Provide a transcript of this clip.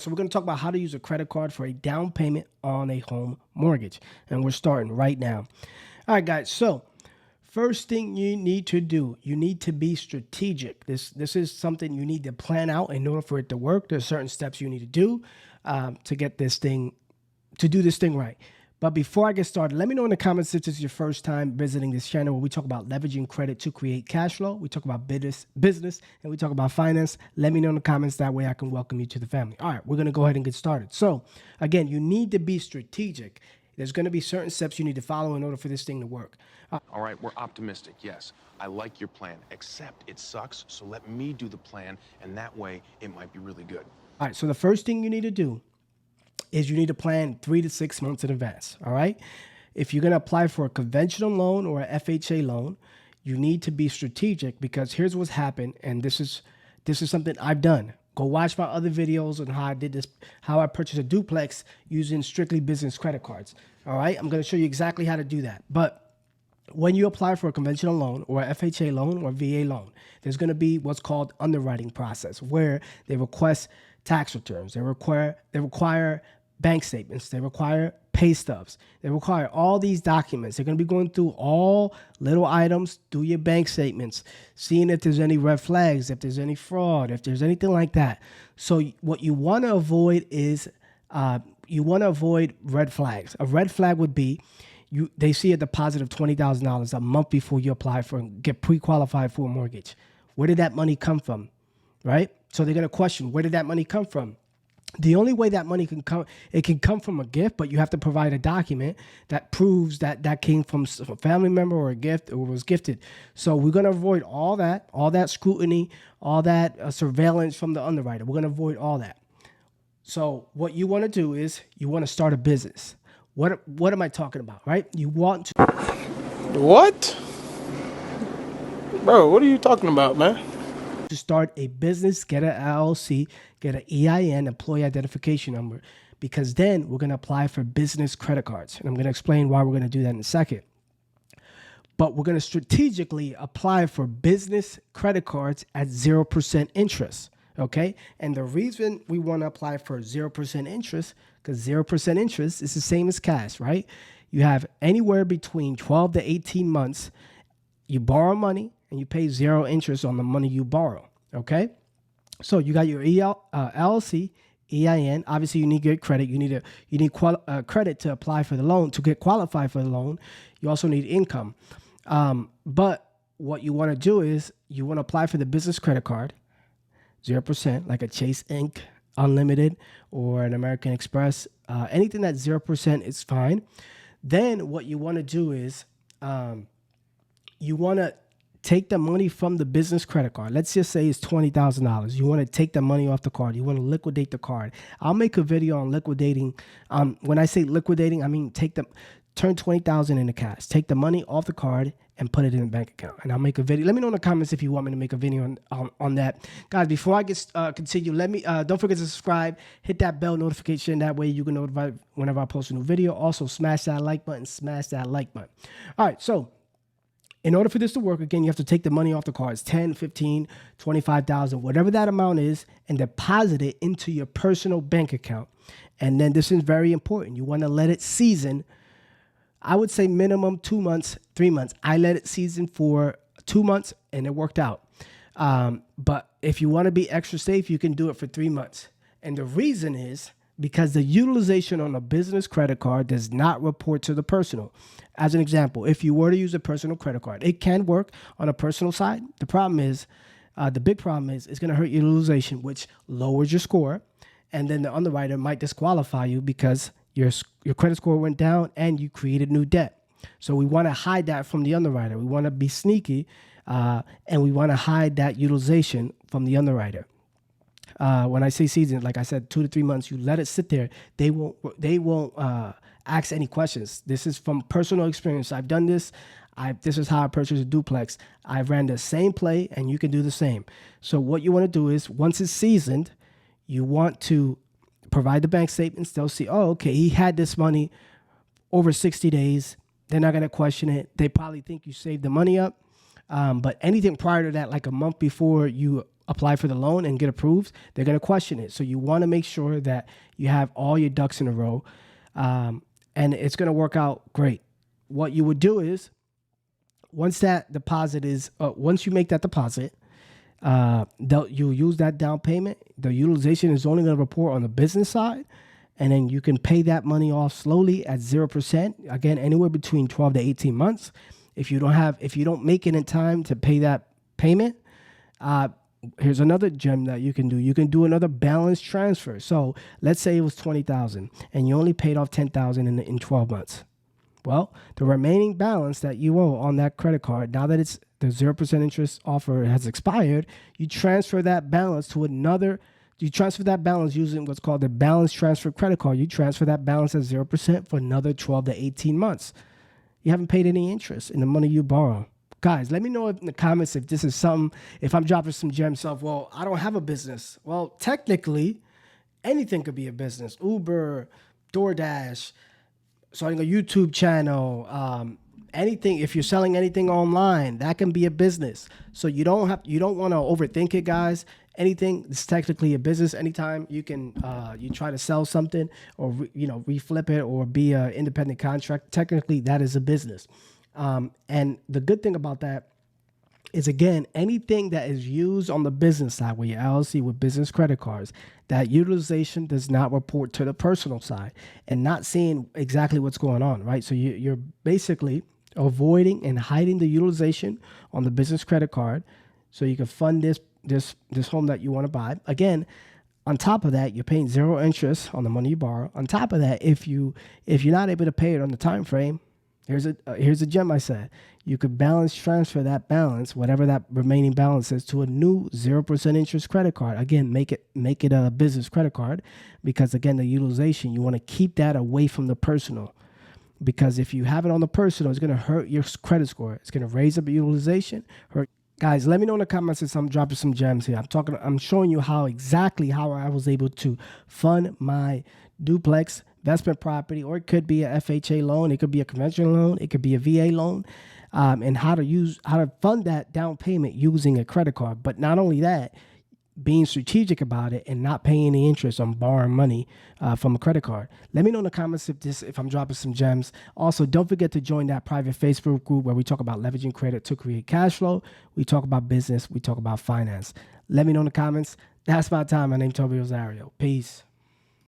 So we're going to talk about how to use a credit card for a down payment on a home mortgage. And we're starting right now. All right, guys. So first thing you need to do, you need to be strategic. This is something you need to plan out in order for it to work. There's certain steps you need to do to get this thing, to do this thing right. But before I get started, let me know in the comments if this is your first time visiting this channel where we talk about leveraging credit to create cash flow. We talk about business, and we talk about finance. Let me know in the comments. That way I can welcome you to the family. All right, we're going to go ahead and get started. So again, you need to be strategic. There's going to be certain steps you need to follow in order for this thing to work. All right, we're optimistic, yes. I like your plan, except it sucks, so let me do the plan, and that way it might be really good. All right, so the first thing you need to do is you need to plan 3 to 6 months in advance, all right? If you're going to apply for a conventional loan or a FHA loan, you need to be strategic because here's what's happened, and this is something I've done. Go watch my other videos on how I did this, how I purchased a duplex using strictly business credit cards, all right? I'm going to show you exactly how to do that. But when you apply for a conventional loan or a FHA loan or VA loan, there's going to be what's called underwriting process where they request tax returns. They require bank statements. They require pay stubs. They require all these documents. They're going to be going through all little items, do your bank statements, seeing if there's any red flags, if there's any fraud, if there's anything like that. So what you want to avoid is you want to avoid red flags. A red flag would be they see a deposit of $20,000 a month before you apply for and get pre-qualified for a mortgage. Where did that money come from, right? So they're going to question, where did that money come from? The only way that money can come, it can come from a gift, but you have to provide a document that proves that that came from a family member or a gift or was gifted. So we're going to avoid all that scrutiny, all that surveillance from the underwriter. We're going to avoid all that. So what you want to do is you want to start a business. What am I talking about, right? You want to... What? Bro, what are you talking about, man? To start a business, get an LLC, get an EIN, employee identification number, because then we're going to apply for business credit cards. And I'm going to explain why we're going to do that in a second. But we're going to strategically apply for business credit cards at 0% interest, okay? And the reason we want to apply for 0% interest, because 0% interest is the same as cash, right? You have anywhere between 12 to 18 months, you borrow money, and you pay 0 interest on the money you borrow, okay? So you got your LLC, EIN. Obviously, you need good credit. You need credit to apply for the loan, to get qualified for the loan. You also need income. But what you want to do is you want to apply for the business credit card, 0%, like a Chase Inc., Unlimited, or an American Express. Anything that's 0% is fine. Then what you want to do is you want to take the money from the business credit card. Let's just say it's $20,000. You want to take the money off the card. You want to liquidate the card. I'll make a video on liquidating. When I say liquidating, I mean turn $20,000 into cash. Take the money off the card and put it in a bank account. And I'll make a video. Let me know in the comments if you want me to make a video on that. Guys, before I get continue, let me don't forget to subscribe. Hit that bell notification. That way you can notify whenever I post a new video. Also, smash that like button. Smash that like button. All right, so in order for this to work, again, you have to take the money off the cards, 10, 15, 25,000, whatever that amount is, and deposit it into your personal bank account. And then this is very important. You want to let it season. I would say minimum 2 months, 3 months. I let it season for 2 months, and it worked out. But if you want to be extra safe, you can do it for 3 months. And the reason is because the utilization on a business credit card does not report to the personal. As an example, if you were to use a personal credit card, it can work on a personal side. The problem is, the big problem is it's going to hurt your utilization, which lowers your score. And then the underwriter might disqualify you because your credit score went down and you created new debt. So we want to hide that from the underwriter. We want to be sneaky, and we want to hide that utilization from the underwriter. When I say season, like I said, 2 to 3 months, you let it sit there. They won't ask any questions. This is from personal experience. I've done this. This is how I purchased a duplex. I ran the same play, and you can do the same. So what you want to do is, once it's seasoned, you want to provide the bank statements. They'll see, oh, okay, he had this money over 60 days. They're not going to question it. They probably think you saved the money up. But anything prior to that, like a month before you apply for the loan and get approved, they're going to question it. So you want to make sure that you have all your ducks in a row, and it's going to work out great. What you would do is, once you make that deposit, you'll use that down payment. The utilization is only going to report on the business side, and then you can pay that money off slowly at 0%. Again, anywhere between 12 to 18 months. If you don't make it in time to pay that payment, here's another gem that you can do. You can do another balance transfer. So let's say it was $20,000 and you only paid off $10,000 in 12 months. Well, the remaining balance that you owe on that credit card, now that the 0% interest offer has expired, you transfer that balance using what's called the balance transfer credit card. You transfer that balance at 0% for another 12 to 18 months. You haven't paid any interest in the money you borrow. Guys, let me know in the comments if this is something, if I'm dropping some gems of, well, I don't have a business. Well, technically, anything could be a business. Uber, DoorDash, starting a YouTube channel, anything. If you're selling anything online, that can be a business. So you don't want to overthink it, guys. Anything is technically a business. Anytime you can, you try to sell something or reflip it or be an independent contractor, technically that is a business. And the good thing about that is, again, anything that is used on the business side with your LLC with business credit cards, that utilization does not report to the personal side and not seeing exactly what's going on, right? So you're basically avoiding and hiding the utilization on the business credit card so you can fund this home that you want to buy. Again, on top of that, you're paying 0 interest on the money you borrow. On top of that, if you're not able to pay it on the time frame, here's a gem I said. You could balance transfer that balance, whatever that remaining balance is, to a new 0% interest credit card. Again, make it a business credit card, because again, the utilization, you want to keep that away from the personal, because if you have it on the personal, it's going to hurt your credit score. It's going to raise up your utilization. Guys, let me know in the comments if I'm dropping some gems here. I'm showing you how I was able to fund my duplex investment property, or it could be a FHA loan, it could be a conventional loan, it could be a VA loan, and how to fund that down payment using a credit card. But not only that, being strategic about it and not paying any interest on borrowing money from a credit card. Let me know in the comments if I'm dropping some gems. Also, don't forget to join that private Facebook group where we talk about leveraging credit to create cash flow. We talk about business. We talk about finance. Let me know in the comments. That's my time. My name's Toby Rosario. Peace.